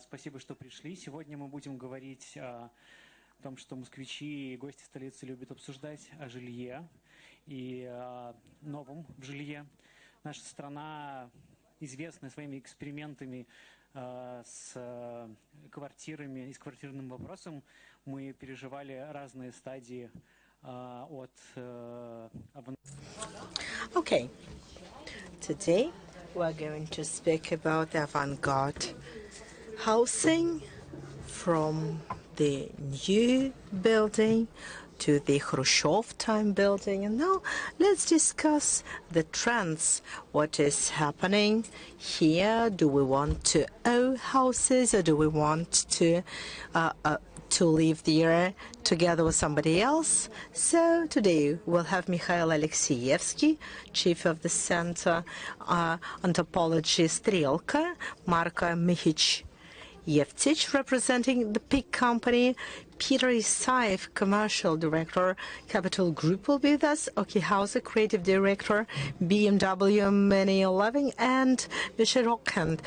Спасибо, что пришли. Сегодня мы будем говорить о том, что москвичи и гости столицы любят обсуждать, о жилье и о новом в жилье. Наша страна известна своими экспериментами с квартирами и с квартирным вопросом. Мы переживали разные стадии от... Okay, today we're going to speak about avant-garde housing, from the new building to the Khrushchev time building. And now let's discuss the trends. What is happening here? Do we want to own houses, or do we want to live there together with somebody else? So today we'll have Mikhail Alexievsky, chief of the Center Anthropology Strelka, Marko Mihich-Yevtich, representing the PIG company, Peter Isaev, commercial director, Capital Group, will be with us, Oki Hauser, creative director, BMW Millennial Living, and Michel Rockand,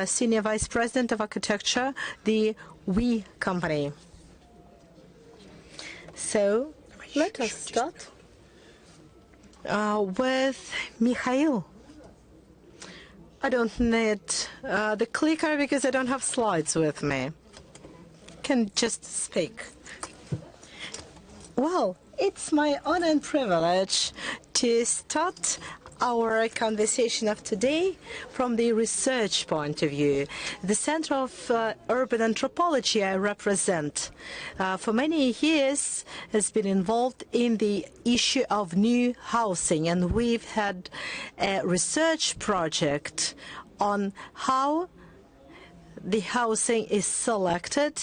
senior vice president of architecture, the We company. So let us start with Mikhail. I don't need the clicker because I don't have slides with me. Can just speak. Well, it's my honor and privilege to start our conversation of today from the research point of view. The Center of Urban Anthropology I represent for many years has been involved in the issue of new housing, and we've had a research project on how the housing is selected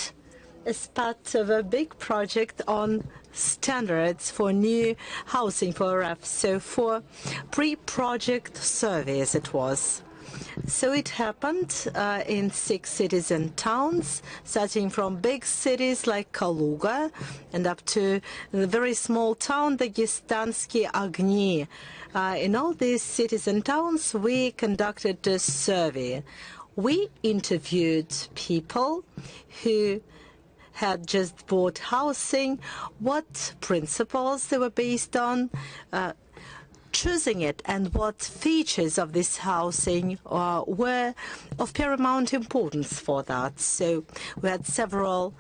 as part of a big project on standards for new housing for RF. So for pre-project surveys it was. So it happened in 6 cities and towns, starting from big cities like Kaluga and up to the very small town, the Dagestansky Agni. In all these cities and towns, we conducted a survey. We interviewed people who had just bought housing, what principles they were based on choosing it, and what features of this housing were of paramount importance for that. So we had several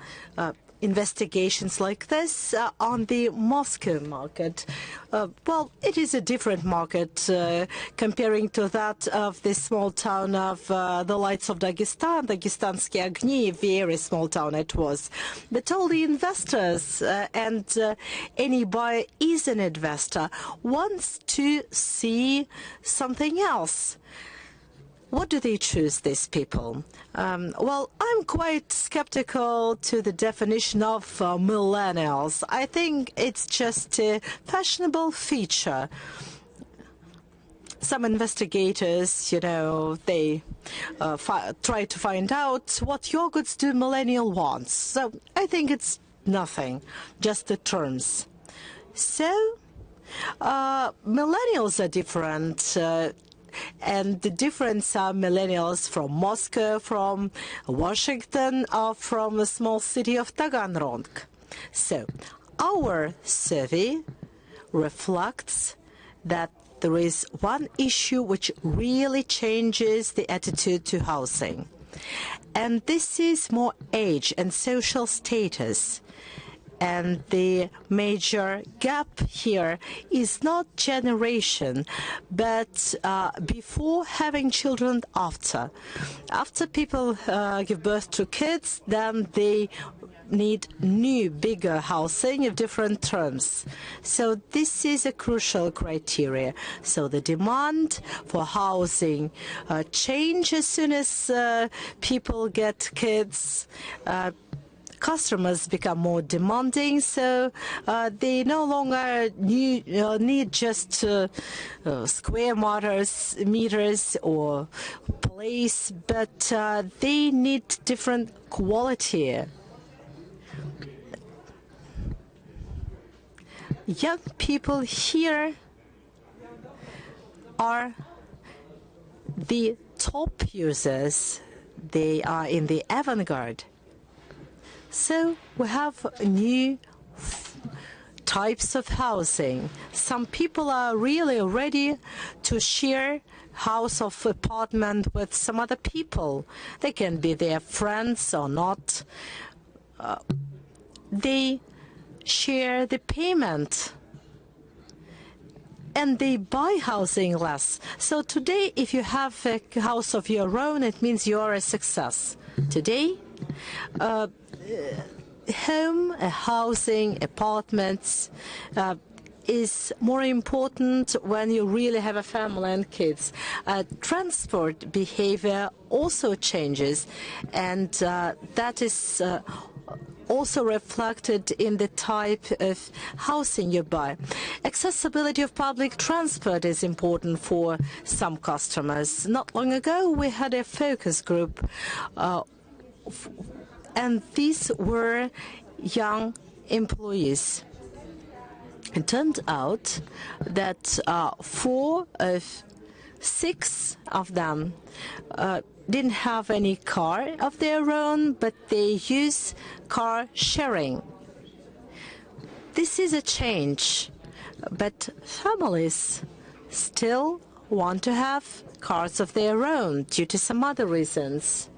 investigations like this on the Moscow market. Well, it is a different market comparing to that of the small town of the Lights of Dagestan, Dagestansky Agni, very small town it was. But all the investors and any buyer is an investor wants to see something else. What do they choose, these people? Well, I'm quite skeptical to the definition of millennials. I think it's just a fashionable feature. Some investigators, you know, they try to find out what yogurts do millennial wants. So I think it's nothing, just the terms. So millennials are different. And the difference are millennials from Moscow, from Washington, or from the small city of Taganrog. So our survey reflects that there is one issue which really changes the attitude to housing. And this is more age and social status. And the major gap here is not generation, but before having children, after. After people give birth to kids, then they need new, bigger housing of different terms. So this is a crucial criteria. So the demand for housing changes as soon as people get kids. Customers become more demanding, so they no longer need just square meters or place, but they need different quality. Young people here are the top users They are in the avant-garde. So we have new types of housing. Some people are really ready to share house or apartment with some other people. They can be their friends or not. They share the payment and they buy housing less. So today, if you have a house of your own, it means you are a success. Today, home, housing, apartments is more important when you really have a family and kids. Transport behavior also changes, and that is also reflected in the type of housing you buy. Accessibility of public transport is important for some customers. Not long ago, we had a focus group, and these were young employees. It turned out that 4 of 6 of them didn't have any car of their own, but they use car sharing. This is a change, but families still want to have cars of their own due to some other reasons.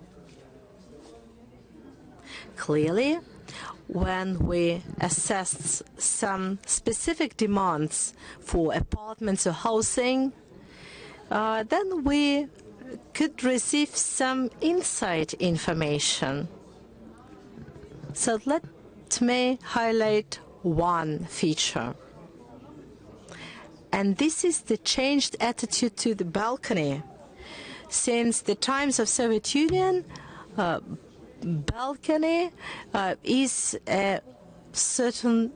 Clearly, when we assess some specific demands for apartments or housing, then we could receive some inside information. So let me highlight one feature. And this is the changed attitude to the balcony. Since the times of Soviet Union, balcony is a certain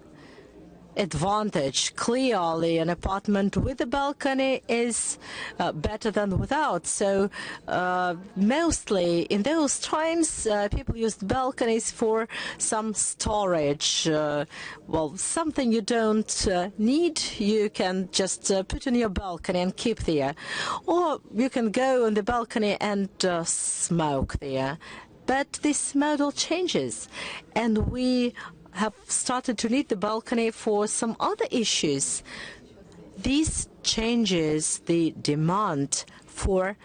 advantage. Clearly, an apartment with a balcony is better than without. So mostly in those times, people used balconies for some storage. Well, something you don't need, you can just put on your balcony and keep there. Or you can go on the balcony and smoke there. But this model changes, and we have started to need the balcony for some other issues. This changes the demand for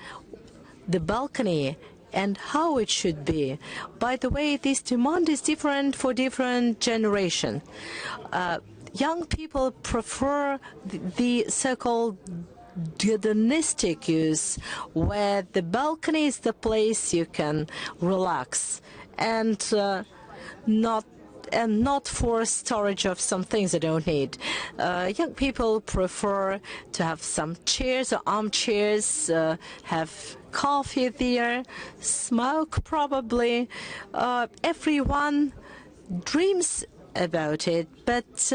the balcony and how it should be. By the way, this demand is different for different generations. Young people prefer the so-called hedonistic use, where the balcony is the place you can relax and not for storage of some things they don't need. Young people prefer to have some chairs or armchairs, have coffee there, smoke probably. Everyone dreams about it, but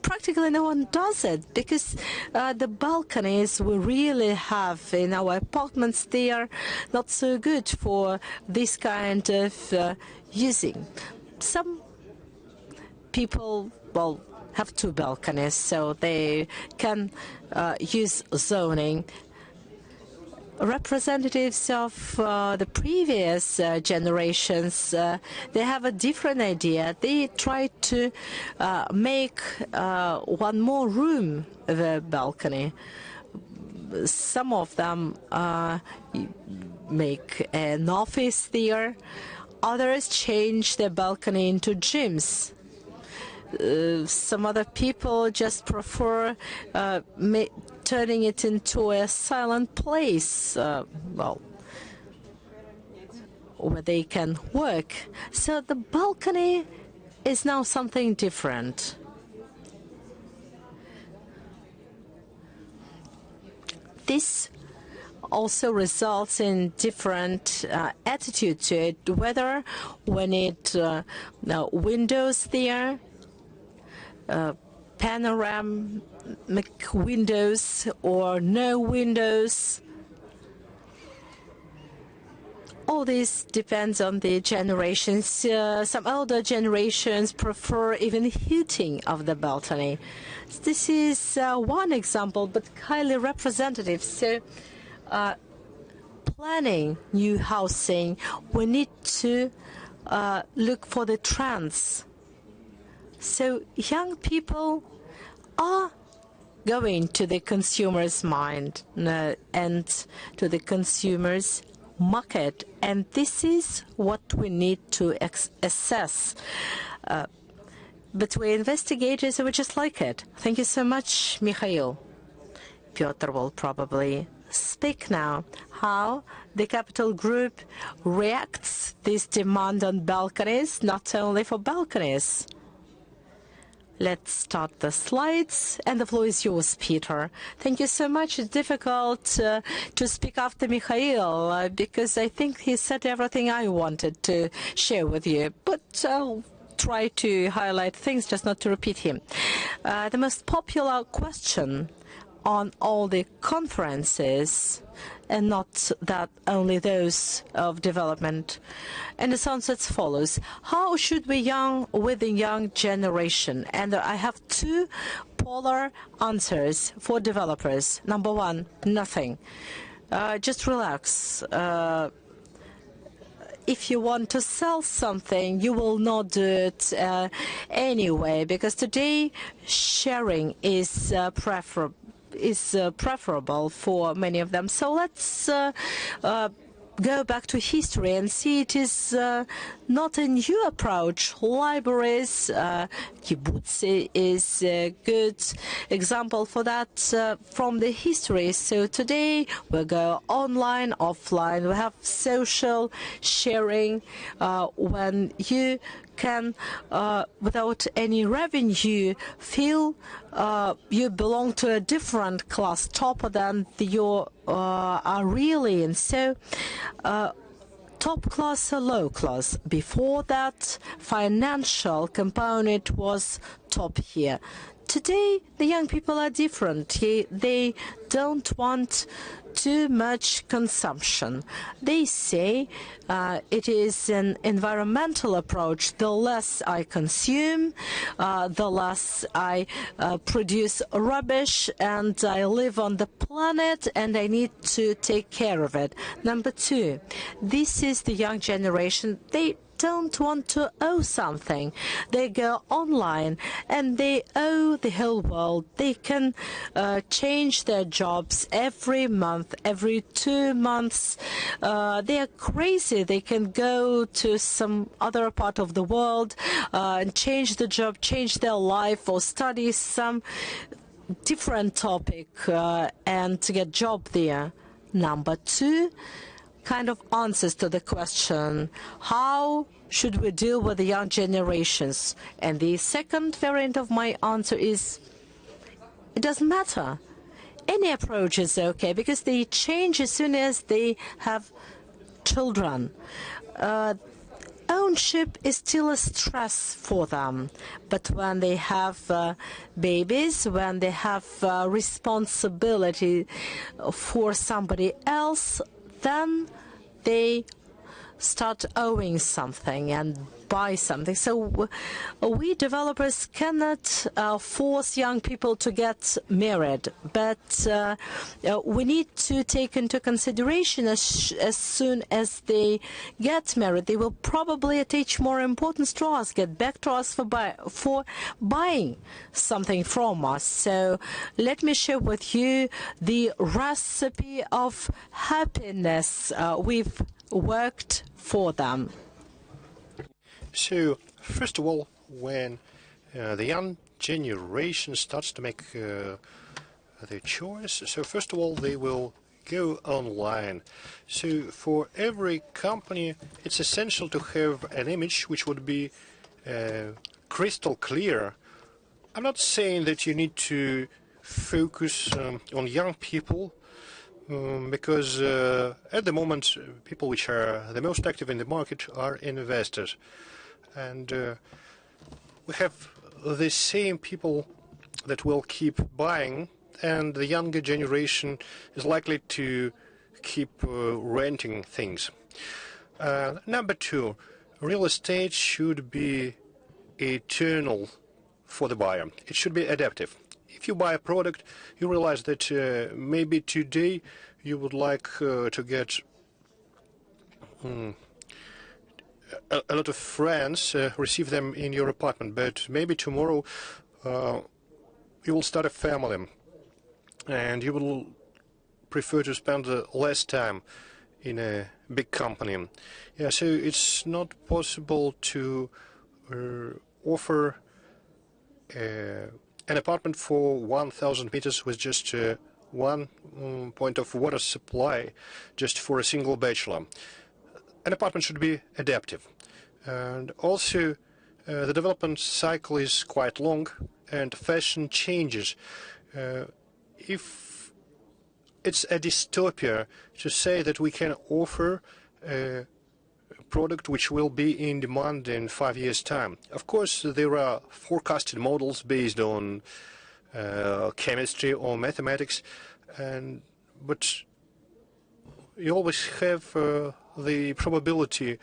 practically no one does it, because the balconies we really have in our apartments, they are not so good for this kind of using. Some people, well, have 2 balconies, so they can use zoning. Representatives of the previous generations, they have a different idea. They try to make one more room of a balcony. Some of them make an office there. Others change their balcony into gyms. Some other people just prefer turning it into a silent place, well, where they can work. So the balcony is now something different. This also results in different attitude to it, whether we need windows there, panoramic windows or no windows. All this depends on the generations. Some older generations prefer even heating of the balcony. This is one example, but highly representative. So planning new housing, we need to look for the trends. So young people are going to the consumer's mind and to the consumer's market, and this is what we need to assess. But we investigators, we just like it. Thank you so much, Mikhail. Piotr will probably speak now. How the capital group reacts this demand on balconies, not only for balconies. Let's start the slides, and the floor is yours, Peter. Thank you so much. It's difficult to speak after Mikhail because I think he said everything I wanted to share with you. But I'll try to highlight things, just not to repeat him. The most popular question on all the conferences, and not that only those of development, and it sounds as follows: how should we with the young generation? And I have two polar answers for developers. Number one, nothing. Just relax. If you want to sell something, you will not do it anyway, because today sharing is preferable for many of them. So let's go back to history and see it is not a new approach. Libraries, kibbutz is a good example for that from the history. So today we go online, offline. We have social sharing when you can, without any revenue, feel you belong to a different class, toper than you are really in. So top class or low class. Before that, financial component was top here. Today, the young people are different. They don't want too much consumption. They say it is an environmental approach. The less I consume, the less I produce rubbish, and I live on the planet, and I need to take care of it. Number two, this is the young generation. They don't want to owe something. They go online and they owe the whole world. They can change their jobs every month, every 2 months. They are crazy. They can go to some other part of the world and change the job, change their life, or study some different topic and to get job there. Number two, kind of answers to the question, how should we deal with the young generations? And the second variant of my answer is, it doesn't matter. Any approach is okay, because they change as soon as they have children. Ownership is still a stress for them, but when they have babies, when they have responsibility for somebody else, then they start owing something and buy something. So we developers cannot force young people to get married, but we need to take into consideration as soon as they get married, they will probably attach more importance to us, get back to us for buying something from us. So let me share with you the recipe of happiness we've worked for them. So, first of all, when the young generation starts to make their choice, so first of all, they will go online. So, for every company, it's essential to have an image which would be crystal clear. I'm not saying that you need to focus on young people, because at the moment, people which are the most active in the market are investors. And we have the same people that will keep buying, and the younger generation is likely to keep renting things. Number two, real estate should be eternal for the buyer. It should be adaptive. If you buy a product, you realize that maybe today you would like to get a lot of friends, receive them in your apartment, but maybe tomorrow you will start a family and you will prefer to spend less time in a big company. Yeah, so it's not possible to offer an apartment for 1,000 meters with just one point of water supply, just for a single bachelor. An apartment should be adaptive. And also, the development cycle is quite long, and fashion changes. If it's a dystopia to say that we can offer a product which will be in demand in 5 years' time. Of course, there are forecasted models based on chemistry or mathematics, but you always have the probability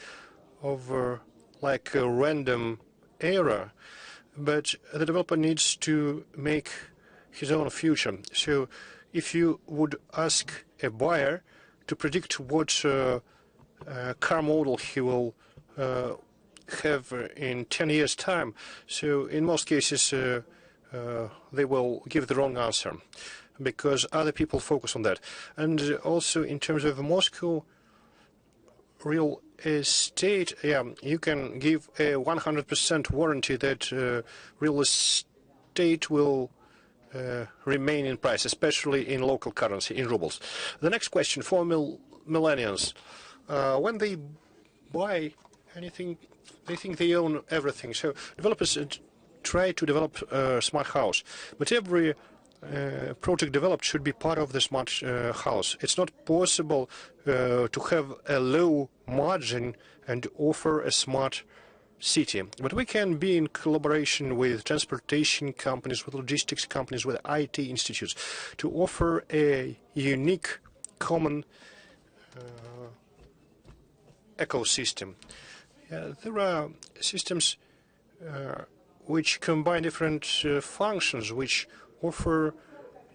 of like a random error, but the developer needs to make his own future. So if you would ask a buyer to predict what car model he will have in 10 years' time, so in most cases they will give the wrong answer because other people focus on that. And also in terms of Moscow real estate, yeah, you can give a 100% warranty that real estate will remain in price, especially in local currency, in rubles. The next question for millennials. When they buy anything, they think they own everything. So developers try to develop a smart house, but every project developed should be part of the smart house. It's not possible to have a low margin and offer a smart city. But we can be in collaboration with transportation companies, with logistics companies, with IT institutes to offer a unique common ecosystem. There are systems which combine different functions, which offer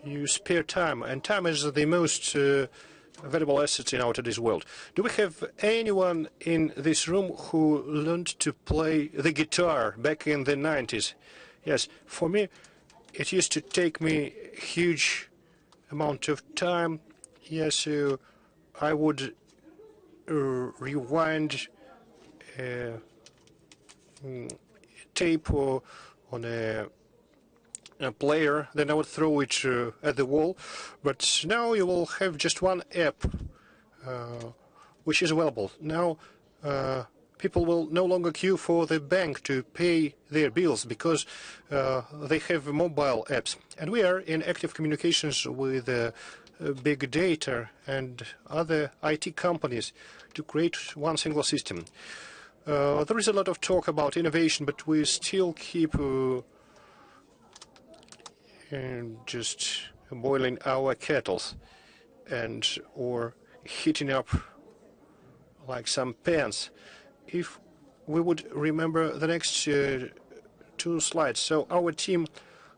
you spare time, and time is the most valuable asset in our today's world. Do we have anyone in this room who learned to play the guitar back in the 90s? Yes, for me, it used to take me a huge amount of time. Yes, I would rewind tape on a player, then I would throw it at the wall. But now you will have just one app which is available. Now people will no longer queue for the bank to pay their bills because they have mobile apps. And we are in active communications with big data and other IT companies to create one single system. There is a lot of talk about innovation, but we still keep just boiling our kettles or heating up like some pans. If we would remember the next two slides. So our team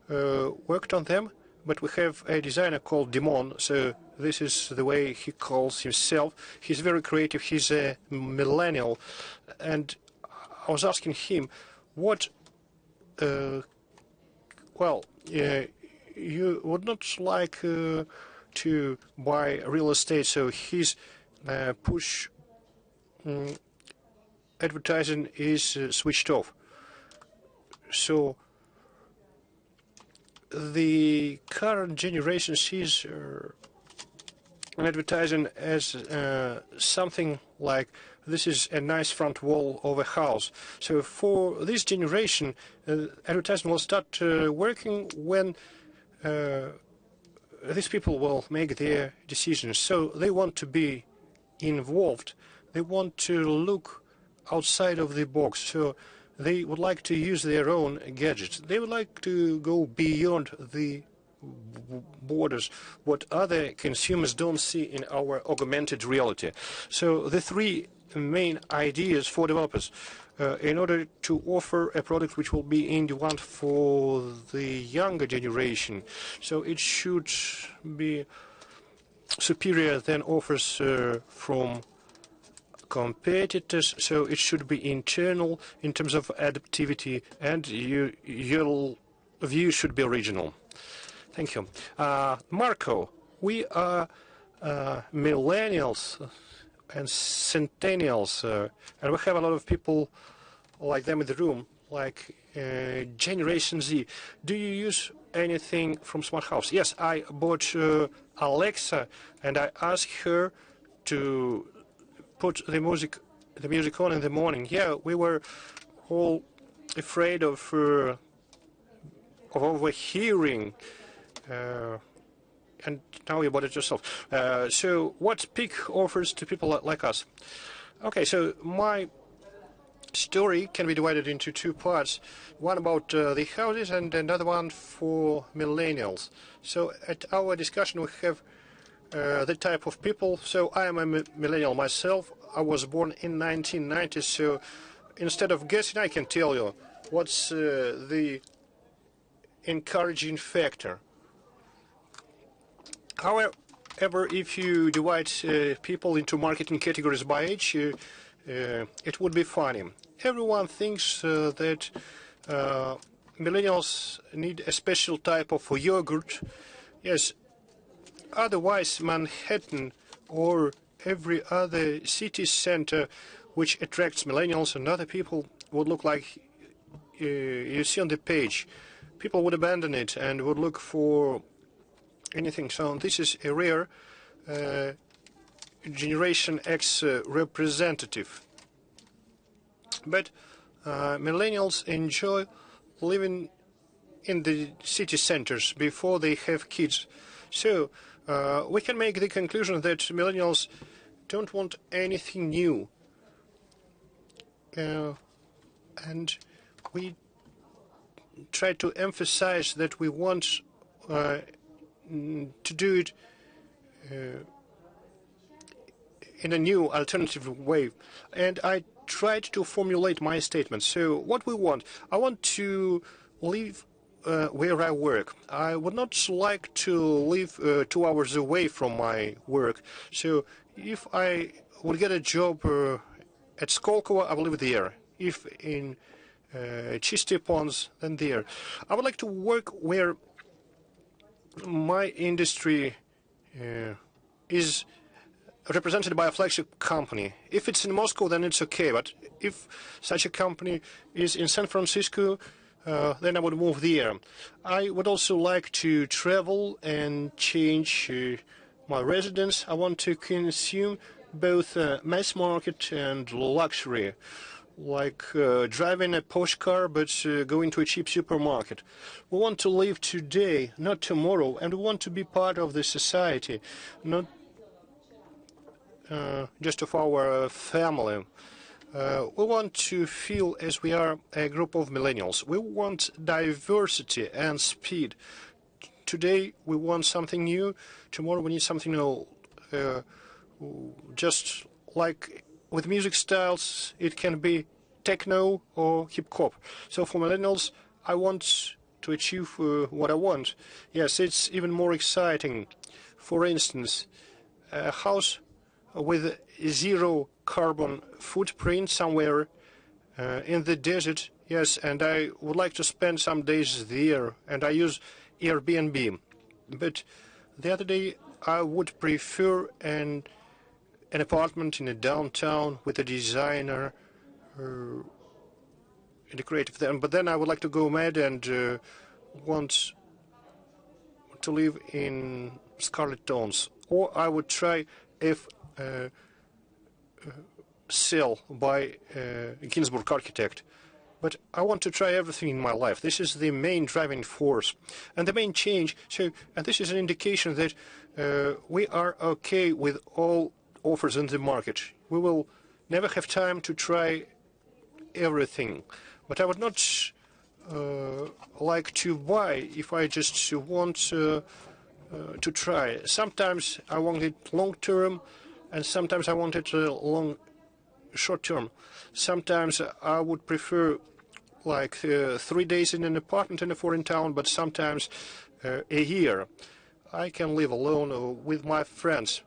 worked on them, but we have a designer called Dimon. So this is the way he calls himself. He's very creative. He's a millennial. And I was asking him, what, you would not like to buy real estate, so his push advertising is switched off. So the current generation sees advertising as something like this is a nice front wall of a house. So for this generation, advertising will start working when these people will make their decisions. So they want to be involved. They want to look outside of the box. So they would like to use their own gadgets. They would like to go beyond the borders, what other consumers don't see in our augmented reality. So the three main ideas for developers in order to offer a product which will be in demand for the younger generation. So it should be superior than offers from competitors, so it should be internal in terms of adaptivity, and your view should be original. Thank you. Marco, we are millennials and centennials, and we have a lot of people like them in the room, like Generation Z. Do you use anything from Smart House? Yes, I bought Alexa, and I asked her to put the music on in the morning. Yeah, we were all afraid of overhearing, and now you bought it yourself. So what pick offers to people like us? Okay, so my story can be divided into two parts. One about the houses and another one for millennials. So at our discussion we have the type of people. So I am a millennial myself. I was born in 1990, so instead of guessing I can tell you what's the encouraging factor. However, if you divide people into marketing categories by age, it would be funny. Everyone thinks that millennials need a special type of yogurt. Yes, otherwise Manhattan or every other city center which attracts millennials and other people would look like you see on the page. People would abandon it and would look for anything. So this is a rare Generation X representative. But millennials enjoy living in the city centers before they have kids. So we can make the conclusion that millennials don't want anything new. And we try to emphasize that we want to do it in a new alternative way. And I tried to formulate my statement. So what we want, I want to live where I work. I would not like to live 2 hours away from my work. So if I would get a job at Skolkovo, I will live there. If in Чистые Ponds, then there. I would like to work where my industry is represented by a flagship company. If it's in Moscow, then it's okay. But if such a company is in San Francisco, then I would move there. I would also like to travel and change my residence. I want to consume both mass market and luxury, like driving a Porsche car but going to a cheap supermarket. We want to live today, not tomorrow, and we want to be part of the society, not just of our family. We want to feel as we are a group of millennials. We want diversity and speed. Today we want something new, tomorrow we need something old. Just like with music styles, it can be techno or hip-hop. So for millennials, I want to achieve what I want. Yes, it's even more exciting. For instance, a house with zero carbon footprint somewhere in the desert. Yes, and I would like to spend some days there, and I use Airbnb. But the other day, I would prefer an apartment in a downtown with a designer and a creative then. But then I would like to go mad and want to live in scarlet tones. Or I would try if Cell by Ginsburg architect. But I want to try everything in my life. This is the main driving force. And the main change, and this is an indication that we are okay with all offers in the market. We will never have time to try everything. But I would not like to buy if I just want to try. Sometimes I want it long term, and sometimes I want it short term. Sometimes I would prefer like 3 days in an apartment in a foreign town, but sometimes a year. I can live alone with my friends.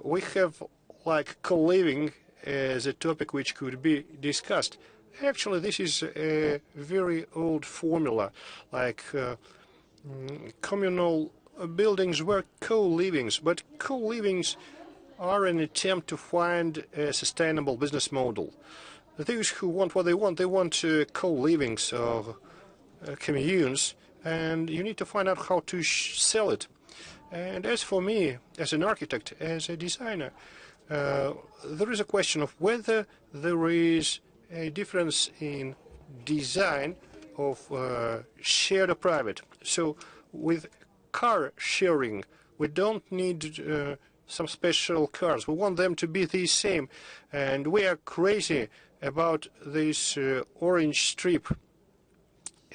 We have like co-living as a topic which could be discussed. Actually, this is a very old formula, like communal buildings were co-livings, but co-livings are an attempt to find a sustainable business model. Those who want what they want co-livings or communes, and you need to find out how to sell it. And as for me, as an architect, as a designer, there is a question of whether there is a difference in design of shared or private. So with car sharing, we don't need some special cars. We want them to be the same. And we are crazy about this orange strip.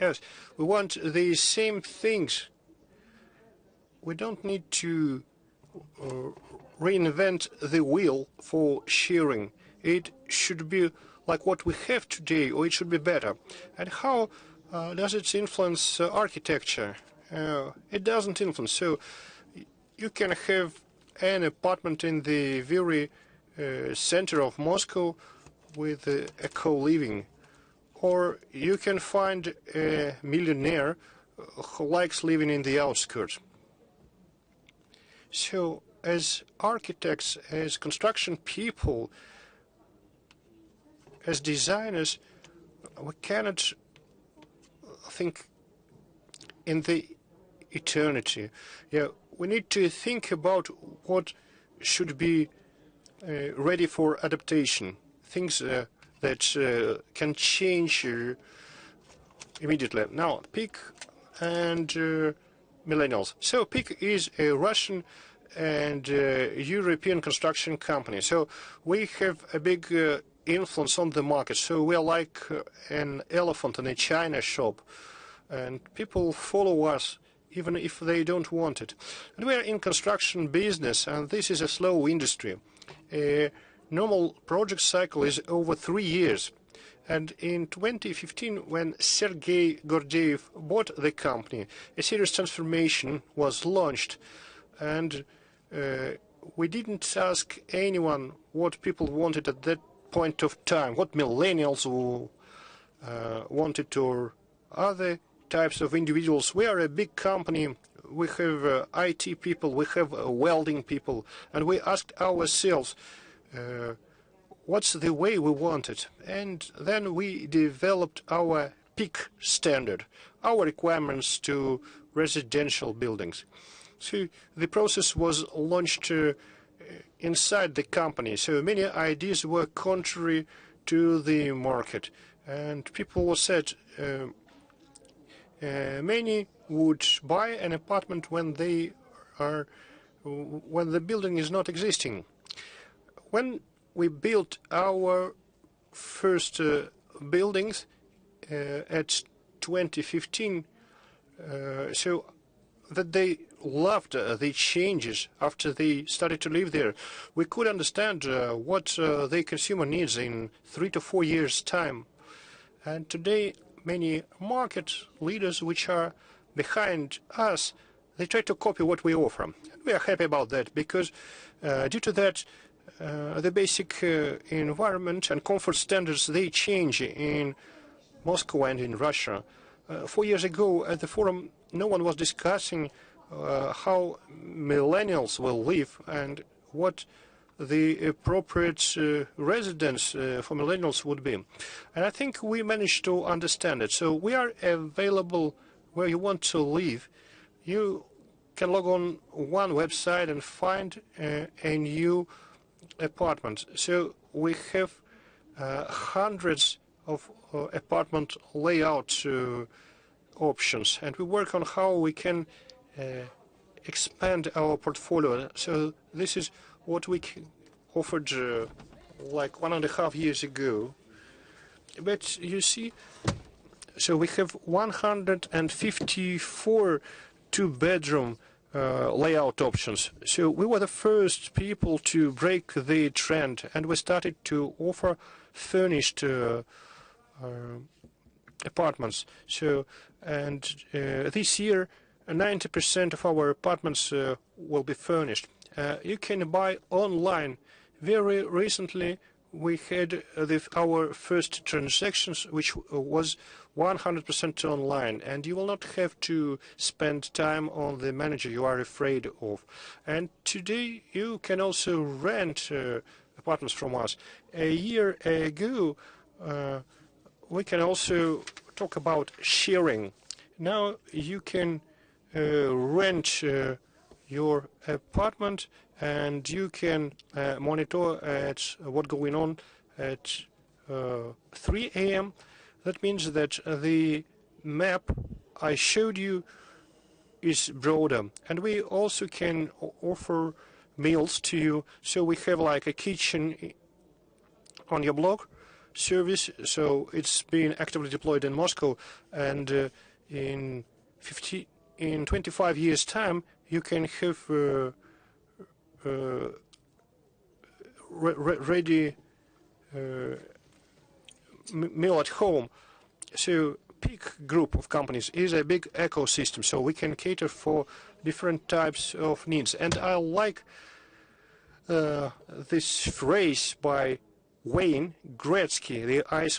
Yes, we want the same things. We don't need to reinvent the wheel for sharing. It should be like what we have today, or it should be better. And how does it influence architecture? It doesn't influence. So you can have an apartment in the very center of Moscow with a co-living, or you can find a millionaire who likes living in the outskirts. So as architects, as construction people, as designers, we cannot think in the eternity. Yeah, we need to think about what should be ready for adaptation, things that can change immediately. Now, PIK and Millennials. So PIK is a Russian and European construction company. So we have a big influence on the market. So we are like an elephant in a china shop, and people follow us even if they don't want it. And we are in construction business, and this is a slow industry. A normal project cycle is over 3 years. And in 2015, when Sergei Gordeev bought the company, a serious transformation was launched. And we didn't ask anyone what people wanted at that point of time, what millennials wanted, or other types of individuals. We are a big company. We have IT people, we have welding people, and we asked ourselves, what's the way we want it? And then we developed our PIK standard, our requirements to residential buildings. So the process was launched inside the company. So many ideas were contrary to the market. And people said many would buy an apartment when the building is not existing. When we built our first buildings at 2015, so that they loved the changes after they started to live there. We could understand what the consumer needs in 3 to 4 years' time. And today, many market leaders which are behind us, they try to copy what we offer. We are happy about that because due to that, the basic environment and comfort standards, they change in Moscow and in Russia. 4 years ago at the forum, no one was discussing how millennials will live and what the appropriate residence for millennials would be. And I think we managed to understand it. So we are available where you want to live. You can log on one website and find a new apartment. So we have hundreds of apartment layout options, and we work on how we can expand our portfolio. So this is what we offered like 1.5 years ago. But you see, so we have 154 two-bedroom layout options. So we were the first people to break the trend, and we started to offer furnished apartments. So, and this year, 90% of our apartments will be furnished. You can buy online. Very recently, we had our first transactions, which was 100% online, and you will not have to spend time on the manager you are afraid of. And today you can also rent apartments from us. A year ago, we can also talk about sharing. Now you can rent your apartment, and you can monitor at what's going on at 3 a.m. That means that the map I showed you is broader, and we also can offer meals to you. So we have like a kitchen on your block service. So it's being actively deployed in Moscow, and in 25 years' time, you can have ready meal at home. So big group of companies is a big ecosystem, so we can cater for different types of needs. And I like this phrase by Wayne Gretzky, the ice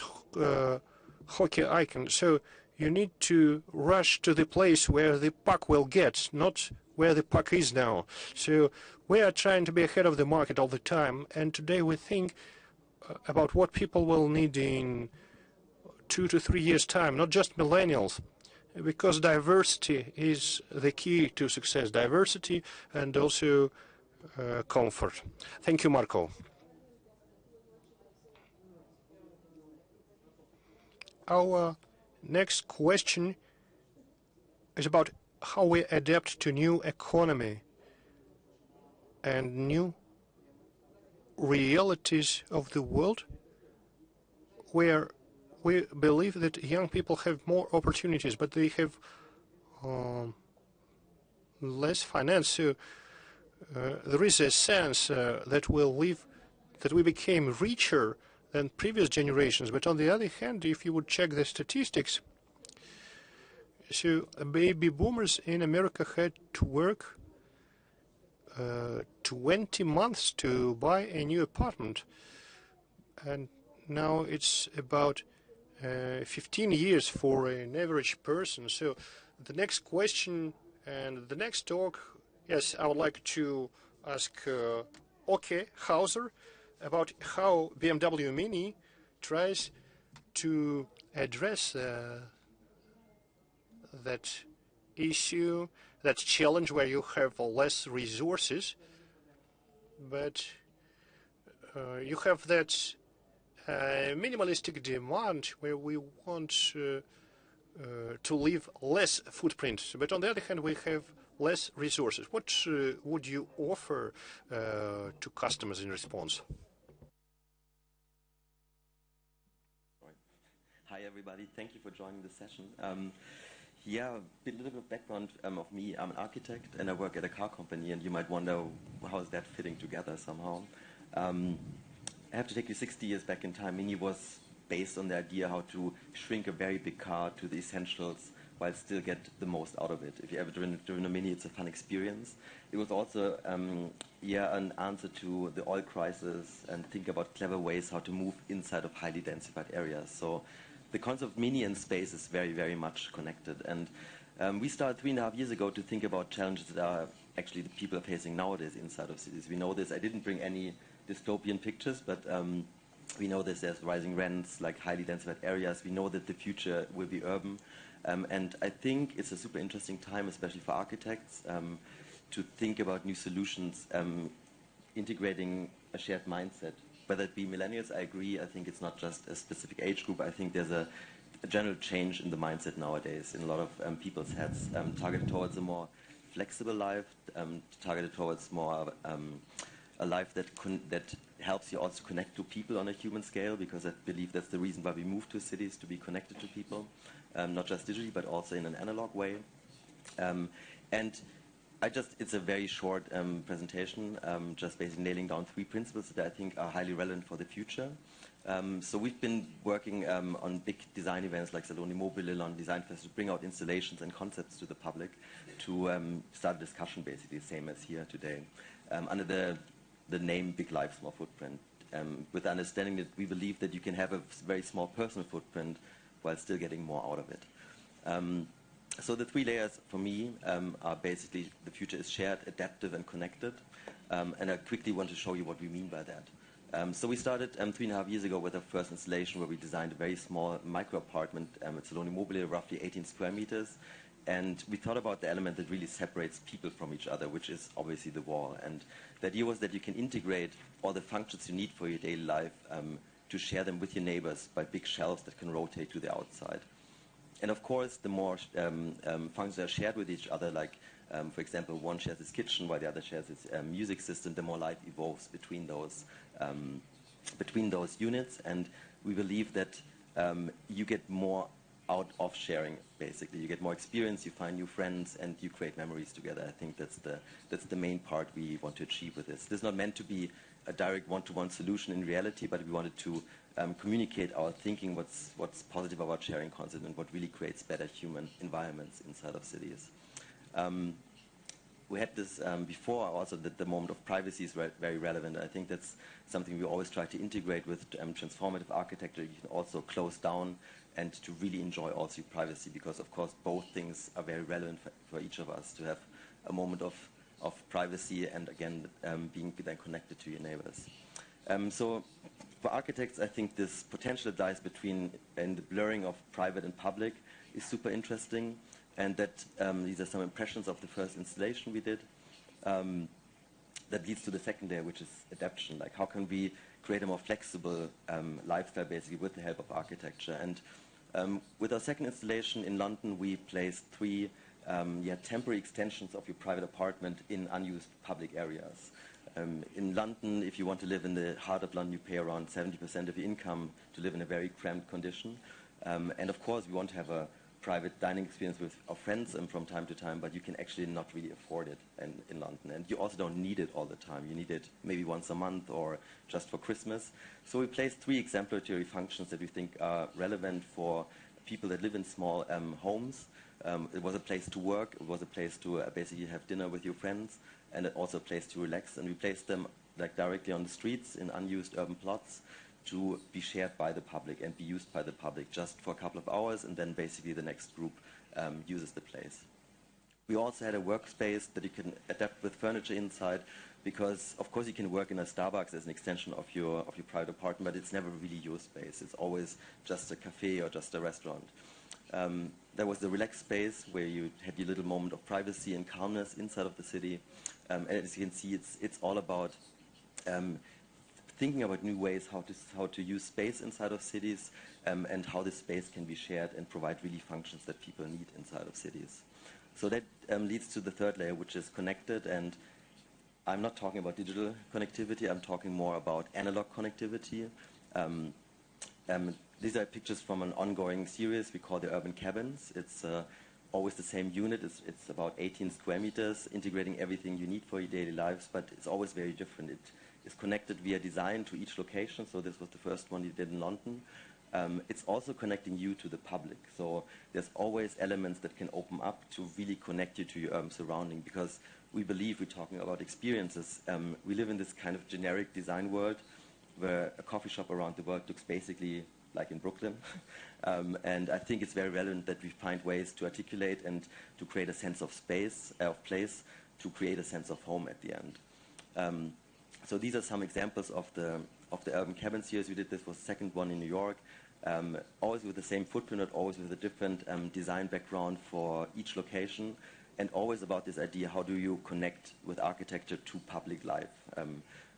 hockey icon. So you need to rush to the place where the puck will get, not where the puck is now. So we are trying to be ahead of the market all the time, and today we think about what people will need in 2 to 3 years' time, not just millennials, because diversity is the key to success, diversity and also comfort. Thank you, Marco. Our next question is about how we adapt to new economy and new realities of the world, where we believe that young people have more opportunities, but they have less finance. So there is a sense that we became richer than previous generations. But on the other hand, if you would check the statistics, so baby boomers in America had to work 20 months to buy a new apartment, and now it's about 15 years for an average person. So the next question and the next talk, yes, I would like to ask Oke Hauser about how BMW Mini tries to address that issue, that challenge where you have less resources, but you have that minimalistic demand where we want to leave less footprint. But on the other hand, we have less resources. What would you offer to customers in response? Hi, everybody. Thank you for joining the session. Yeah, a little bit of background of me. I'm an architect and I work at a car company, and you might wonder, how is that fitting together somehow? I have to take you 60 years back in time. Mini was based on the idea how to shrink a very big car to the essentials while still get the most out of it. If you ever driven a Mini, it's a fun experience. It was also an answer to the oil crisis and think about clever ways how to move inside of highly densified areas. So the concept of Mini and space is very, very much connected. And we started 3.5 years ago to think about challenges that are actually the people are facing nowadays inside of cities. We know this. I didn't bring any dystopian pictures, but we know this. There's rising rents, like highly densified areas. We know that the future will be urban. And I think it's a super interesting time, especially for architects, to think about new solutions, integrating a shared mindset. Whether it be millennials, I agree. I think it's not just a specific age group. I think there's a general change in the mindset nowadays in a lot of people's heads, targeted towards a more flexible life, targeted towards more a life that helps you also connect to people on a human scale, because I believe that's the reason why we move to cities, to be connected to people, not just digitally, but also in an analog way. And it's a very short presentation, just basically nailing down 3 principles that I think are highly relevant for the future. So we've been working on big design events like Salone Mobile, on Design Fest, to bring out installations and concepts to the public, to start a discussion, basically the same as here today, under the name Big Life, Small Footprint. with the understanding that we believe that you can have a very small personal footprint while still getting more out of it. So the 3 layers for me are basically the future is shared, adaptive, and connected. And I quickly want to show you what we mean by that. So we started 3.5 years ago with our first installation where we designed a very small micro apartment. It's Salone Mobile, roughly 18 square meters. And we thought about the element that really separates people from each other, which is obviously the wall. And the idea was that you can integrate all the functions you need for your daily life to share them with your neighbors by big shelves that can rotate to the outside. And of course, the more functions are shared with each other, like, for example, one shares its kitchen while the other shares its music system, the more life evolves between those units. And we believe that you get more out of sharing, basically. You get more experience, you find new friends, and you create memories together. I think that's the main part we want to achieve with this. This is not meant to be a direct one-to-one solution in reality, but we wanted to communicate our thinking, what's positive about sharing content and what really creates better human environments inside of cities. We had this before also, that the moment of privacy is very relevant. I think that's something we always try to integrate with transformative architecture. You can also close down and to really enjoy also your privacy, because of course both things are very relevant for each of us, to have a moment of privacy and again being then connected to your neighbors. So for architects, I think this potential that lies between and the blurring of private and public is super interesting, and that these are some impressions of the first installation we did. That leads to the second layer, which is adaptation. Like, how can we create a more flexible lifestyle, basically, with the help of architecture? And with our second installation in London, we placed 3 temporary extensions of your private apartment in unused public areas. In London, if you want to live in the heart of London, you pay around 70% of your income to live in a very cramped condition. And of course, we want to have a private dining experience with our friends from time to time, but you can actually not really afford it in London. And you also don't need it all the time. You need it maybe once a month or just for Christmas. So we placed 3 exemplary functions that we think are relevant for people that live in small homes. It was a place to work, it was a place to basically have dinner with your friends, and also a place to relax. And we placed them like directly on the streets in unused urban plots to be shared by the public and be used by the public just for a couple of hours, and then basically the next group uses the place. We also had a workspace that you can adapt with furniture inside, because of course you can work in a Starbucks as an extension of your private apartment, but it's never really your space. It's always just a cafe or just a restaurant. There was the relaxed space where you had your little moment of privacy and calmness inside of the city. And as you can see, it's all about thinking about new ways how to use space inside of cities, and how this space can be shared and provide really functions that people need inside of cities. So that leads to the third layer, which is connected. And I'm not talking about digital connectivity, I'm talking more about analog connectivity. These are pictures from an ongoing series we call the Urban Cabins. It's always the same unit. It's about 18 square meters, integrating everything you need for your daily lives, but it's always very different. It is connected via design to each location. So this was the first one you did in London. It's also connecting you to the public. So there's always elements that can open up to really connect you to your urban surrounding, because we believe we're talking about experiences. We live in this kind of generic design world where a coffee shop around the world looks basically like in Brooklyn. And I think it's very relevant that we find ways to articulate and to create a sense of space, of place, to create a sense of home at the end. So these are some examples of the Urban Cabin series we did. This was the second one in New York. Always with the same footprint, but always with a different design background for each location, and always about this idea, how do you connect with architecture to public life?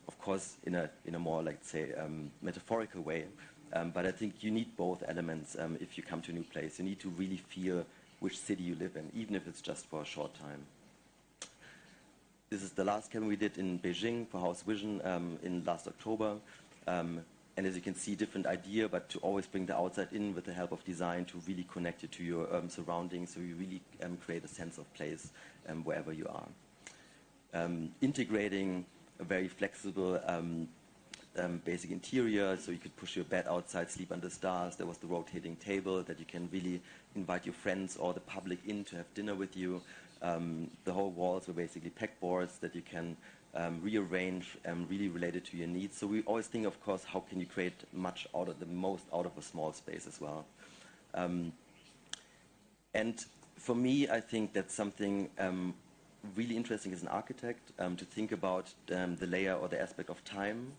Of course, in a more, like, say, metaphorical way. But I think you need both elements if you come to a new place. You need to really feel which city you live in, even if it's just for a short time. This is the last cabin we did in Beijing for House Vision in last October. And as you can see, different idea, but to always bring the outside in with the help of design to really connect it to your surroundings, so you really create a sense of place wherever you are. Integrating a very flexible basic interior, so you could push your bed outside, sleep under stars. There was the rotating table that you can really invite your friends or the public in to have dinner with you. The whole walls were basically pegboards that you can rearrange, really related to your needs. So we always think, of course, how can you create the most out of a small space as well. And for me, I think that's something really interesting as an architect, to think about the layer or the aspect of time,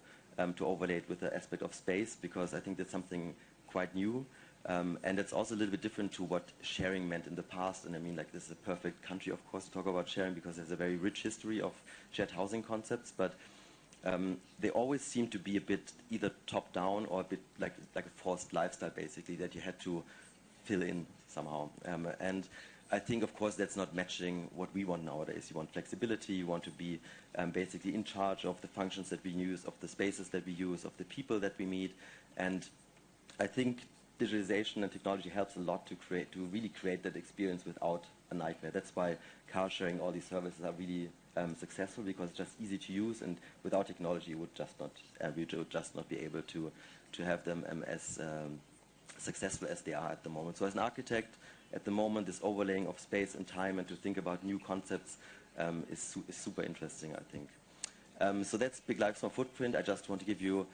to overlay it with the aspect of space, because I think that's something quite new. And it's also a little bit different to what sharing meant in the past. And I mean, like, this is a perfect country, of course, to talk about sharing, because there's a very rich history of shared housing concepts. But they always seem to be a bit either top-down or a bit like a forced lifestyle, basically, that you had to fill in somehow. And I think, of course, that's not matching what we want nowadays. You want flexibility. You want to be basically in charge of the functions that we use, of the spaces that we use, of the people that we meet. And I think digitalization and technology helps a lot to really create that experience without a nightmare. That's why car sharing, all these services are really successful, because it's just easy to use, and without technology, we would just not be able to have them as successful as they are at the moment. So as an architect, at the moment, this overlaying of space and time, and to think about new concepts is super interesting, I think. So that's Big Live Small Footprint. I just want to give you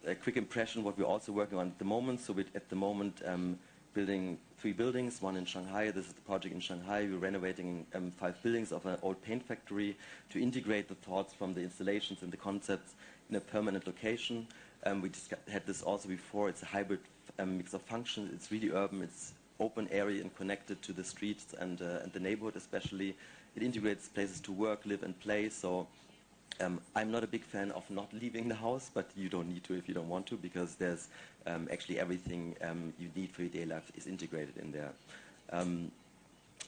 a quick impression what we're also working on at the moment. So we're at the moment building 3 buildings, one in Shanghai. This is the project in Shanghai. We're renovating 5 buildings of an old paint factory to integrate the thoughts from the installations and the concepts in a permanent location. We had this also before. It's a hybrid mix of functions. It's really urban. It's open area and connected to the streets and the neighborhood especially. It integrates places to work, live, and play. So I'm not a big fan of not leaving the house, but you don't need to if you don't want to, because there's actually everything you need for your daily life is integrated in there.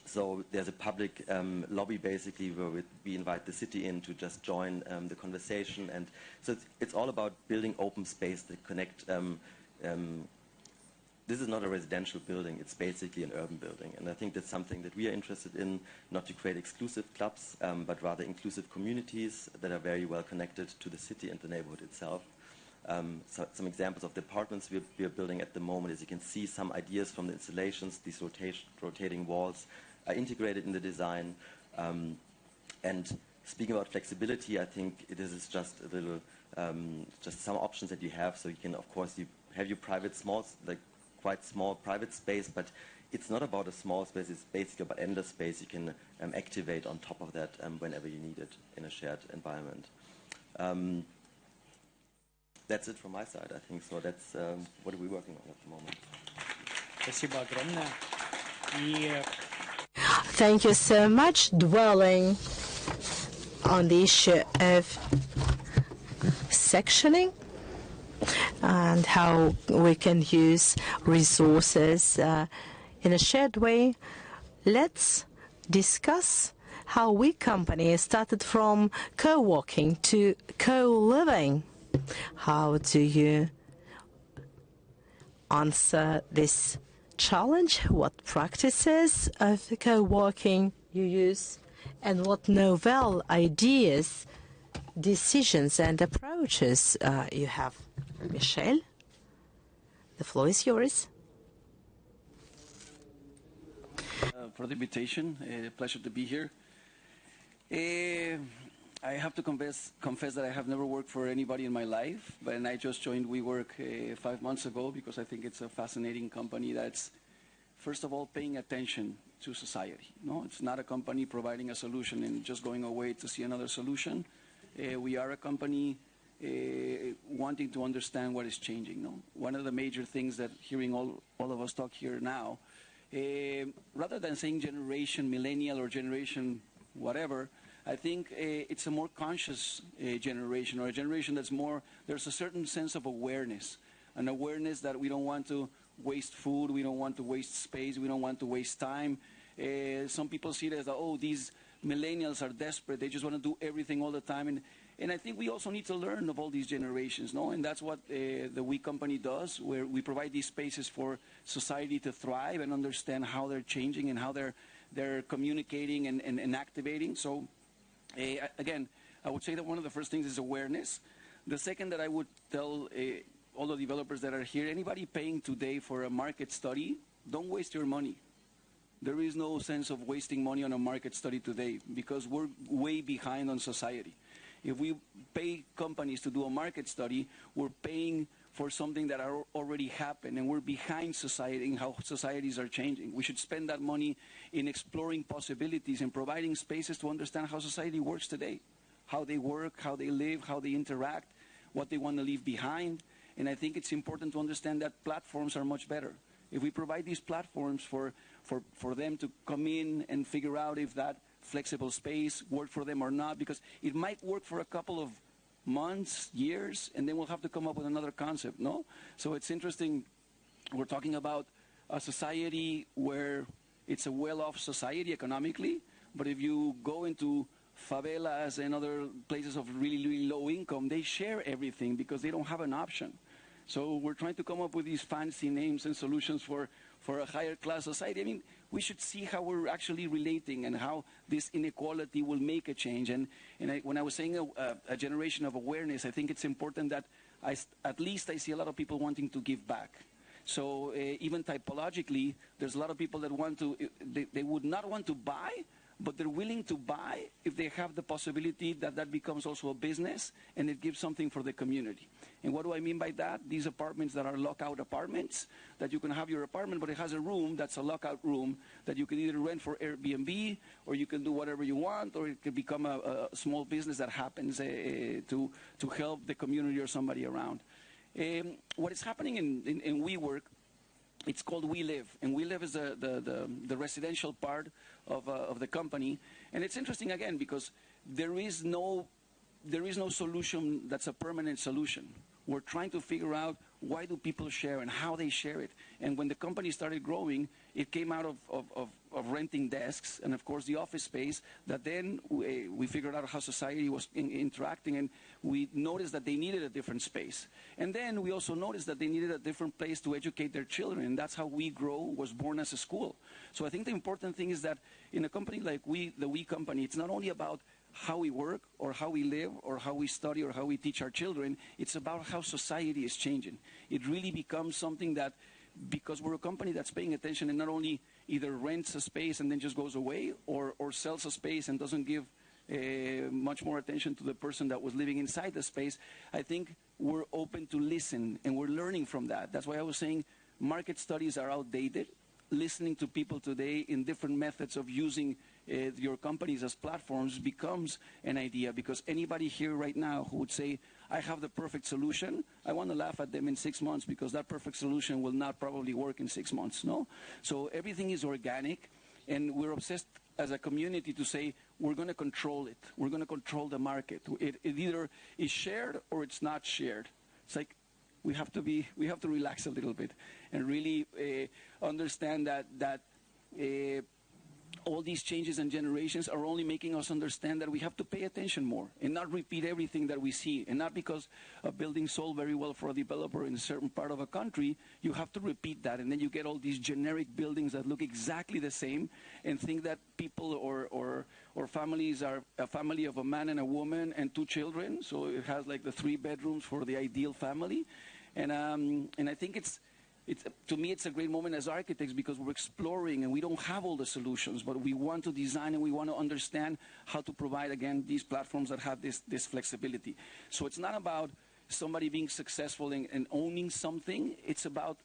So there's a public lobby, basically, where we invite the city in to just join the conversation. And so it's all about building open space that connect. This is not a residential building, it's basically an urban building. And I think that's something that we are interested in, not to create exclusive clubs, but rather inclusive communities that are very well connected to the city and the neighborhood itself. So some examples of the apartments we are building at the moment, as you can see, some ideas from the installations. These rotating walls are integrated in the design. And speaking about flexibility, I think this is just a little, just some options that you have. So you can, of course, you have your private quite small private space, but it's not about a small space, it's basically about endless space you can activate on top of that whenever you need it in a shared environment. That's it from my side, I think. So that's what we're working on at the moment. Спасибо огромное. И Thank you so much. Dwelling on the issue of sectioning and how we can use resources in a shared way, let's discuss how we company started from co-working to co-living. How do you answer this challenge? What practices of co-working you use, and what novel ideas, decisions and approaches you have? Michelle, the floor is yours. For the invitation, a pleasure to be here. I have to confess that I have never worked for anybody in my life, but I just joined WeWork 5 months ago because I think it's a fascinating company that's, first of all, paying attention to society. No, it's not a company providing a solution and just going away to see another solution. We are a company wanting to understand what is changing. No? One of the major things that hearing all of us talk here now, rather than saying generation millennial or generation whatever, I think it's a more conscious generation, or a generation that's more, there's a certain sense of awareness, an awareness that we don't want to waste food, we don't want to waste space, we don't want to waste time. Some people see it as, oh, these millennials are desperate, they just want to do everything all the time. And I think we also need to learn of all these generations, no? And that's what the We company does, where we provide these spaces for society to thrive and understand how they're changing and how they're communicating and activating. So, again, I would say that one of the first things is awareness. The second that I would tell all the developers that are here, anybody paying today for a market study, don't waste your money. There is no sense of wasting money on a market study today because we're way behind on society. If we pay companies to do a market study, we're paying for something that already happened, and we're behind society in how societies are changing. We should spend that money in exploring possibilities and providing spaces to understand how society works today, how they work, how they live, how they interact, what they want to leave behind. And I think it's important to understand that platforms are much better. If we provide these platforms for them to come in and figure out if that flexible space worked for them or not, because it might work for a couple of months, years, and then we'll have to come up with another concept, no? So it's interesting, we're talking about a society where it's a well-off society economically, but if you go into favelas and other places of really, really low income, they share everything because they don't have an option. So we're trying to come up with these fancy names and solutions for a higher class society. I mean, we should see how we're actually relating and how this inequality will make a change. And when I was saying a generation of awareness, I think it's important that at least I see a lot of people wanting to give back. So even typologically, there's a lot of people that want to, they would not want to buy, but they're willing to buy if they have the possibility that that becomes also a business and it gives something for the community. And what do I mean by that? These apartments that are lockout apartments, that you can have your apartment, but it has a room that's a lockout room that you can either rent for Airbnb, or you can do whatever you want, or it can become a small business that happens to help the community or somebody around. What is happening in WeWork, it's called We Live, and We Live is the residential part of the company. And it's interesting again because there is no solution that's a permanent solution. We're trying to figure out why do people share and how they share it. And when the company started growing, it came out of renting desks and of course the office space, that then we figured out how society was interacting, and we noticed that they needed a different space. And then we also noticed that they needed a different place to educate their children, and that's how We Grow was born as a school. So I think the important thing is that in a company like the We company, it's not only about how we work or how we live or how we study or how we teach our children, it's about how society is changing. It really becomes something that, because we're a company that's paying attention and not only either rents a space and then just goes away, or sells a space and doesn't give much more attention to the person that was living inside the space, I think we're open to listen and we're learning from that. That's why I was saying market studies are outdated. Listening to people today in different methods of using your companies as platforms becomes an idea, because anybody here right now who would say, I have the perfect solution, I want to laugh at them in 6 months, because that perfect solution will not probably work in 6 months, no? So everything is organic, and we're obsessed as a community to say, we're going to control it. We're going to control the market. It either is shared or it's not shared. It's like, we have to relax a little bit and really understand that all these changes and generations are only making us understand that we have to pay attention more and not repeat everything that we see. And not because a building sold very well for a developer in a certain part of a country, you have to repeat that. And then you get all these generic buildings that look exactly the same and think that people or families are a family of a man and a woman and 2 children. So it has like the 3 bedrooms for the ideal family. And I think to me, it's a great moment as architects, because we're exploring and we don't have all the solutions, but we want to design and we want to understand how to provide, again, these platforms that have this flexibility. So it's not about somebody being successful and owning something. It's about,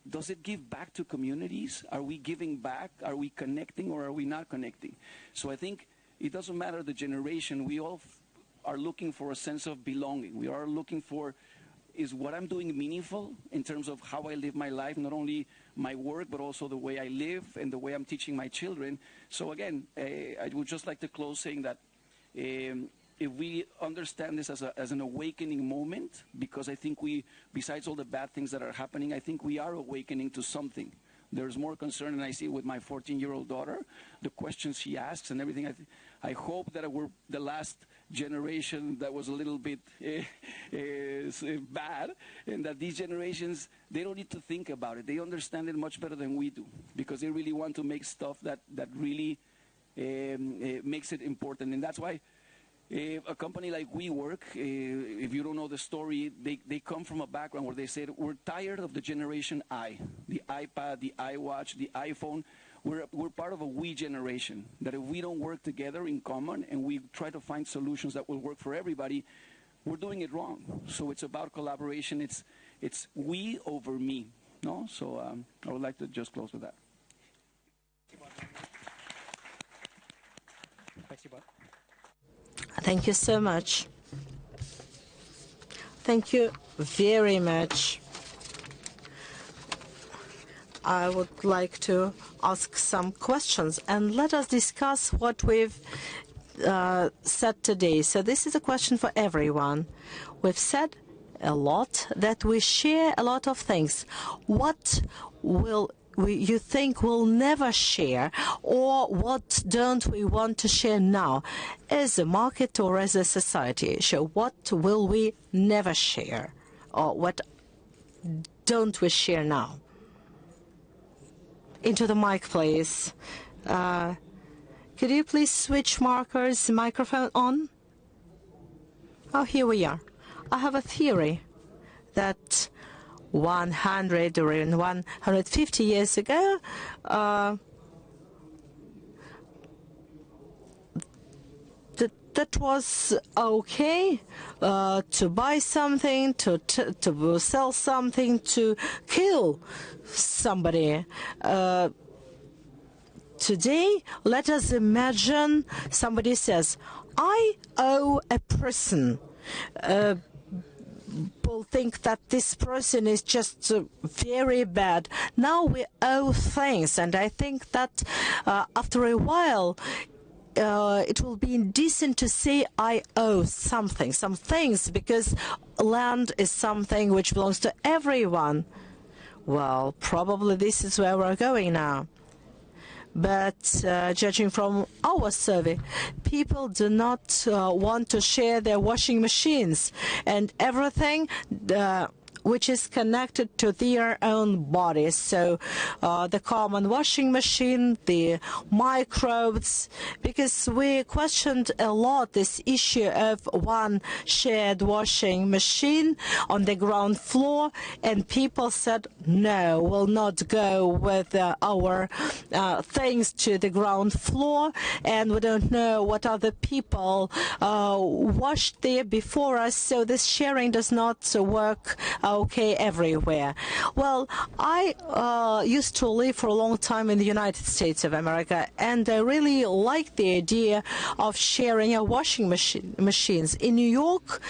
does it give back to communities? Are we giving back? Are we connecting, or are we not connecting? So I think it doesn't matter the generation. We all are looking for a sense of belonging. We are looking for, is what I'm doing meaningful in terms of how I live my life, not only my work, but also the way I live and the way I'm teaching my children. So again, I would just like to close saying that if we understand this as an awakening moment, because I think besides all the bad things that are happening, I think we are awakening to something. There's more concern, and I see it with my 14-year-old daughter, the questions she asks and everything. I hope that we're the last generation that was a little bit bad, and that these generations, they don't need to think about it. They understand it much better than we do, because they really want to make stuff that really makes it important. And that's why a company like WeWork, if you don't know the story, they come from a background where they said, we're tired of the generation I, the iPad, the iWatch, the iPhone. we're part of a we generation, that if we don't work together in common and we try to find solutions that will work for everybody, we're doing it wrong. So it's about collaboration. It's we over me. No? So I would like to just close with that. Thank you so much. Thank you very much. I would like to ask some questions and let us discuss what we've said today. So this is a question for everyone. We've said a lot that we share a lot of things. What will you think we'll never share, or what don't we want to share now as a market or as a society? So what will we never share, or what don't we share now? Into the mic, please. Could you please switch Marker's microphone on? Oh, here we are. I have a theory that 100 or even 150 years ago, that was okay to buy something, to sell something, to kill somebody. Today, let us imagine somebody says, I owe a person. People think that this person is just very bad. Now we owe things, and I think that after a while, it will be indecent to say I owe something, some things, because land is something which belongs to everyone. Well, probably this is where we're going now. But judging from our survey, people do not want to share their washing machines and everything which is connected to their own bodies. So the common washing machine, the microbes, because we questioned a lot this issue of one shared washing machine on the ground floor, and people said, no, we'll not go with our things to the ground floor, and we don't know what other people washed there before us, so this sharing does not work okay everywhere. Well, I used to live for a long time in the United States of America, and I really like the idea of sharing a washing machines. In New York,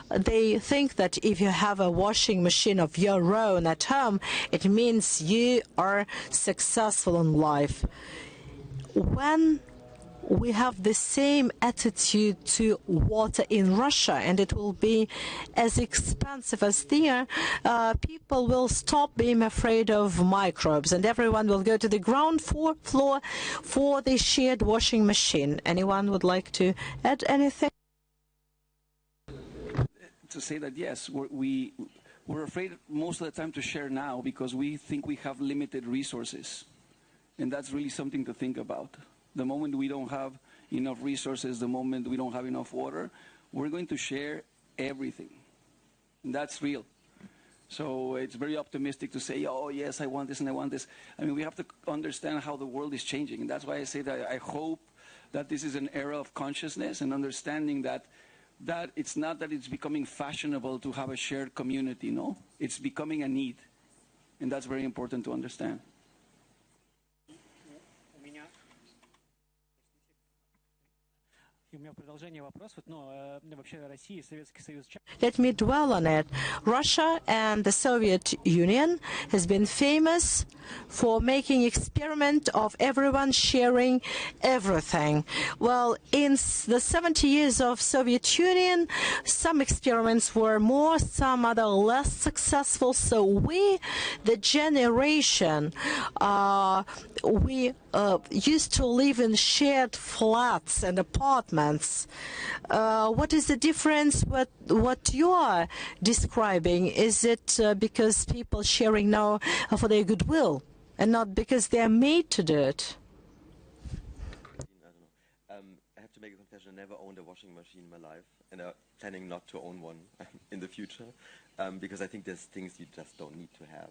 they think that if you have a washing machine of your own at home, it means you are successful in life. When we have the same attitude to water in Russia, and it will be as expensive as there, people will stop being afraid of microbes, and everyone will go to the ground floor for the shared washing machine. Anyone would like to add anything? To say that, yes, we're afraid most of the time to share now because we think we have limited resources. And that's really something to think about. The moment we don't have enough resources, the moment we don't have enough water, we're going to share everything. And that's real. So it's very optimistic to say, oh, yes, I want this and I want this. I mean, we have to understand how the world is changing. And that's why I say that I hope that this is an era of consciousness and understanding that it's not that it's becoming fashionable to have a shared community, no? It's becoming a need. And that's very important to understand. Let me dwell on it. Russia and the Soviet Union has been famous for making experiment of everyone sharing everything. Well, in the 70 years of Soviet Union, some experiments were more, some other less successful. So we, the generation, we used to live in shared flats and apartments. What is the difference with what you are describing? Is it because people sharing now for their goodwill and not because they are made to do it? I have to make a confession. I never owned a washing machine in my life, and I'm planning not to own one in the future, because I think there's things you just don't need to have.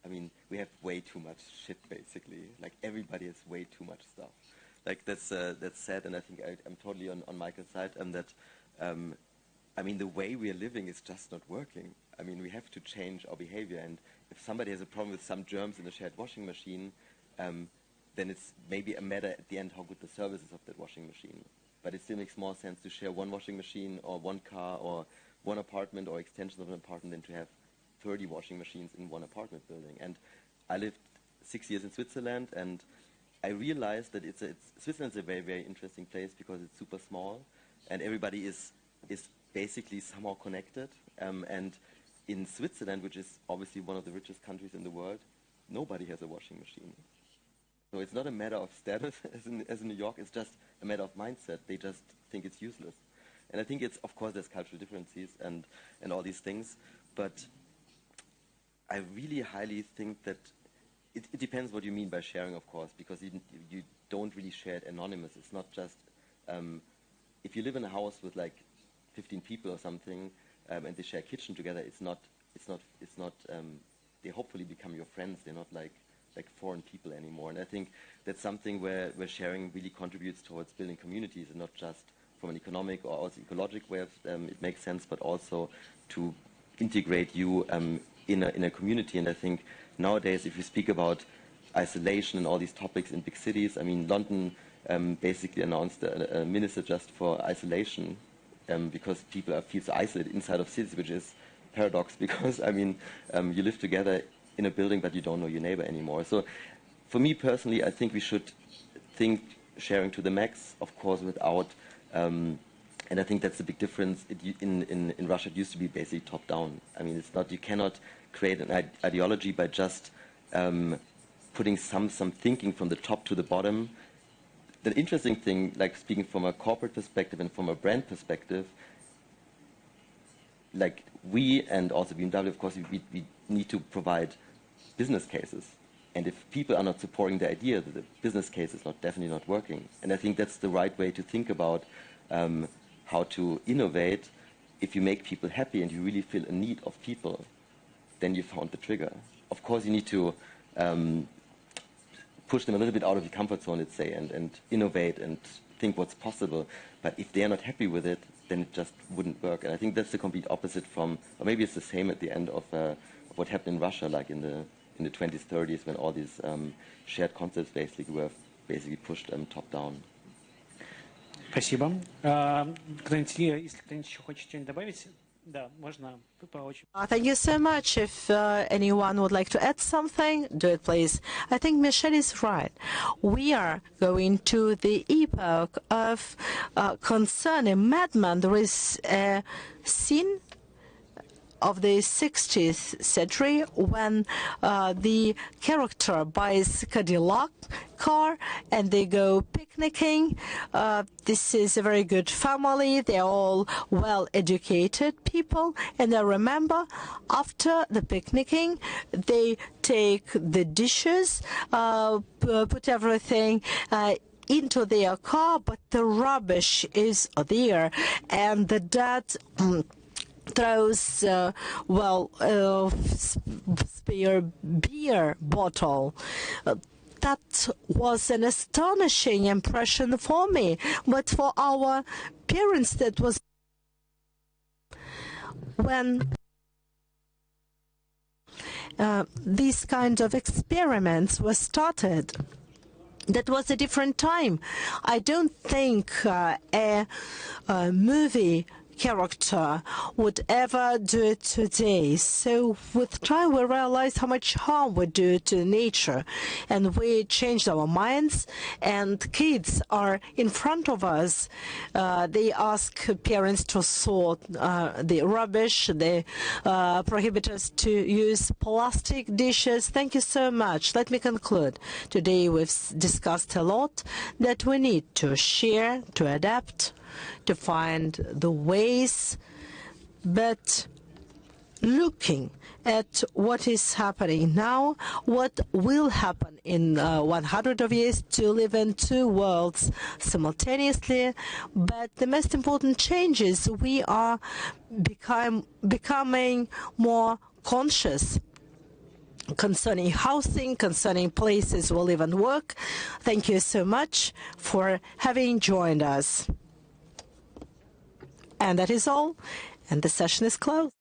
I mean, we have way too much shit, basically. Like, everybody has way too much stuff. Like, that's sad, and I think I'm totally on Michael's side, and that, I mean, the way we are living is just not working. I mean, we have to change our behavior, and if somebody has a problem with some germs in a shared washing machine, then it's maybe a matter at the end how good the service is of that washing machine. But it still makes more sense to share one washing machine or one car or one apartment or extensions of an apartment than to have 30 washing machines in one apartment building. And I lived 6 years in Switzerland, and I realized that Switzerland's a very, very interesting place because it's super small, and everybody is basically somehow connected. And in Switzerland, which is obviously one of the richest countries in the world, nobody has a washing machine. So it's not a matter of status as in New York, it's just a matter of mindset. They just think it's useless. And I think it's, of course, there's cultural differences and all these things, but I really highly think that it depends what you mean by sharing, of course, because you don't really share it anonymous. It's not just, if you live in a house with like 15 people or something, and they share a kitchen together, it's not, they hopefully become your friends. They're not like foreign people anymore. And I think that's something where sharing really contributes towards building communities, and not just from an economic or also ecologic way of, it makes sense, but also to integrate you in a community. And I think nowadays, if you speak about isolation and all these topics in big cities, I mean, London basically announced a minister just for isolation, because people feel so isolated inside of cities, which is paradox, because, I mean, you live together in a building, but you don't know your neighbor anymore. So for me personally, I think we should think sharing to the max, of course, without, and I think that's the big difference. In Russia, it used to be basically top-down. I mean, it's not, you cannot create an ideology by just putting some thinking from the top to the bottom. The interesting thing, like speaking from a corporate perspective and from a brand perspective, like we and also BMW, of course, we need to provide business cases. And if people are not supporting the idea, that the business case is definitely not working. And I think that's the right way to think about how to innovate. If you make people happy and you really feel a need of people, then you found the trigger. Of course, you need to push them a little bit out of the comfort zone, let's say, and innovate and think what's possible. But if they're not happy with it, then it just wouldn't work. And I think that's the complete opposite from, or maybe it's the same at the end of what happened in Russia, like in the 20s, 30s, when all these shared concepts basically were pushed top down. Спасибо. Если кто-нибудь еще хочет что-нибудь добавить, да, можно по очень. Thank you so much. If anyone would like to add something, do it, please. I think Michelle is right. We are going to the epoch of concerning madman. There is a scene of the 60th century when the character buys Cadillac car and they go picnicking. This is a very good family. They're all well-educated people. And I remember after the picnicking, they take the dishes, put everything into their car, but the rubbish is there. And the dad throws spare beer bottle. That was an astonishing impression for me, but for our parents that was when these kind of experiments were started. That was a different time. I don't think a movie character would ever do it today. So with time we realized how much harm we do to nature, and we changed our minds, and kids are in front of us. They ask parents to sort the rubbish. They prohibit us to use plastic dishes. Thank you so much. Let me conclude. Today we've discussed a lot that we need to share, to adapt, to find the ways, but looking at what is happening now, what will happen in 100 of years, to live in two worlds simultaneously. But the most important change is we are becoming more conscious concerning housing, concerning places we live and work. Thank you so much for having joined us. And that is all, and the session is closed.